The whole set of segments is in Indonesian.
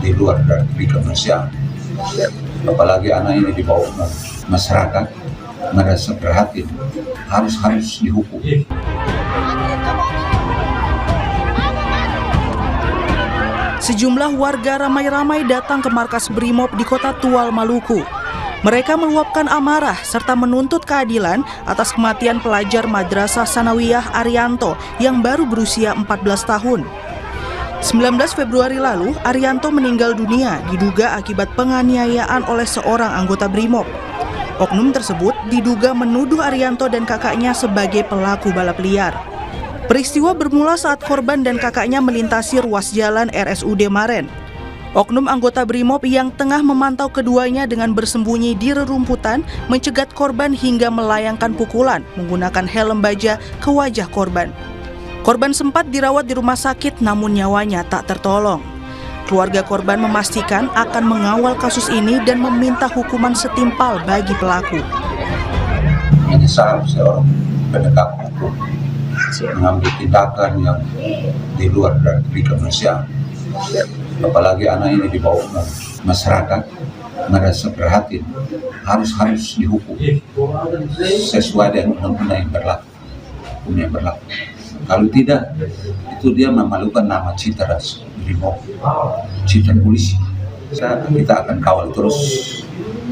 di luar dari kemanusiaan. Apalagi anak ini dibawa masyarakat merasa prihatin, harus dihukum. Sejumlah warga ramai-ramai datang ke markas Brimob di Kota Tual, Maluku. Mereka meluapkan amarah serta menuntut keadilan atas kematian pelajar Madrasah Sanawiyah Arianto yang baru berusia 14 tahun. 19 Februari lalu, Arianto meninggal dunia diduga akibat penganiayaan oleh seorang anggota Brimob. Oknum tersebut diduga menuduh Arianto dan kakaknya sebagai pelaku balap liar. Peristiwa bermula saat korban dan kakaknya melintasi ruas jalan RSUD Maren. Oknum anggota Brimob yang tengah memantau keduanya dengan bersembunyi di rerumputan mencegat korban hingga melayangkan pukulan menggunakan helm baja ke wajah korban. Korban sempat dirawat di rumah sakit namun nyawanya tak tertolong. Keluarga korban memastikan akan mengawal kasus ini dan meminta hukuman setimpal bagi pelaku. Menyesal seorang penegak hukum mengambil tindakan yang di luar dari kemanusiaan. Apalagi anak ini dibawa masyarakat merasa prihatin, harus dihukum sesuai dengan undang-undang yang berlaku. Kalau tidak, itu dia memalukan nama citra Brimob, citra polisi. Kita akan kawal terus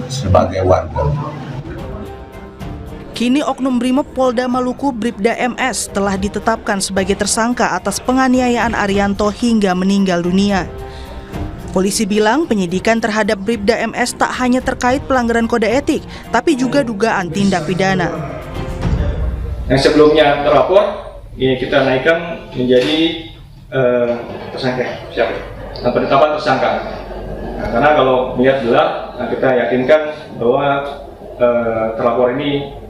sebagai warga. Kini Oknum Brimob Polda Maluku Bribda MS telah ditetapkan sebagai tersangka atas penganiayaan Arianto hingga meninggal dunia. Polisi bilang penyidikan terhadap Bribda MS tak hanya terkait pelanggaran kode etik, tapi juga dugaan tindak pidana. Yang sebelumnya terlapor, ini kita naikkan menjadi tersangka, penetapan tersangka. Nah, karena kalau melihat gelap, kita yakinkan bahwa terlapor ini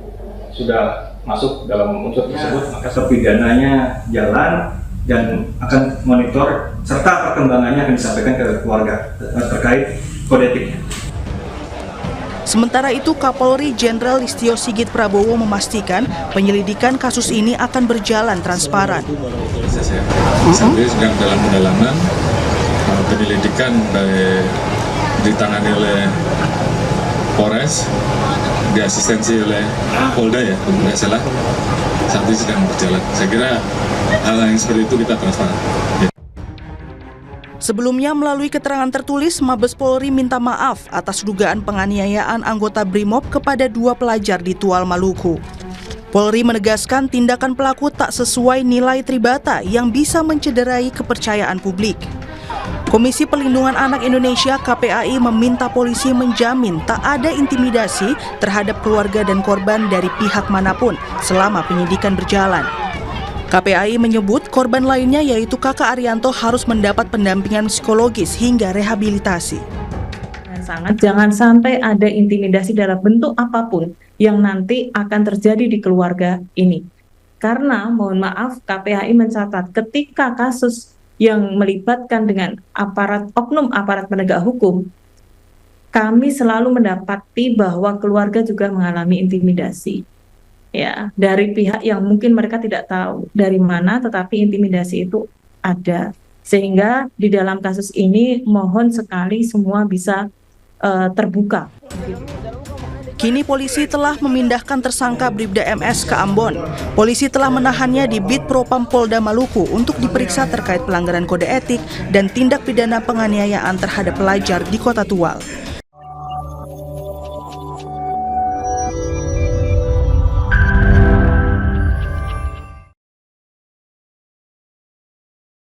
sudah masuk dalam unsur tersebut, maka terpidananya jalan dan akan monitor serta perkembangannya akan disampaikan ke keluarga terkait kode etiknya. Sementara itu, Kapolri Jenderal Listio Sigit Prabowo memastikan penyelidikan kasus ini akan berjalan transparan. Sampai sedang dalam pendalaman, penyelidikan ditangani oleh Polres, diasistensi oleh Polda ya, kalau tidak salah, saat ini sedang berjalan. Saya kira hal yang seperti itu kita transparan. Sebelumnya melalui keterangan tertulis, Mabes Polri minta maaf atas dugaan penganiayaan anggota Brimob kepada 2 pelajar di Tual, Maluku. Polri menegaskan tindakan pelaku tak sesuai nilai tribata yang bisa mencederai kepercayaan publik. Komisi Perlindungan Anak Indonesia KPAI meminta polisi menjamin tak ada intimidasi terhadap keluarga dan korban dari pihak manapun selama penyidikan berjalan. KPAI menyebut korban lainnya yaitu kakak Arianto harus mendapat pendampingan psikologis hingga rehabilitasi. Jangan sampai ada intimidasi dalam bentuk apapun yang nanti akan terjadi di keluarga ini. Karena mohon maaf, KPAI mencatat ketika kasus yang melibatkan dengan oknum aparat penegak hukum, kami selalu mendapati bahwa keluarga juga mengalami intimidasi. Ya, dari pihak yang mungkin mereka tidak tahu dari mana, tetapi intimidasi itu ada. Sehingga di dalam kasus ini mohon sekali semua bisa terbuka. Kini polisi telah memindahkan tersangka Bribda MS ke Ambon. Polisi telah menahannya di Bid Propam Polda Maluku untuk diperiksa terkait pelanggaran kode etik dan tindak pidana penganiayaan terhadap pelajar di Kota Tual.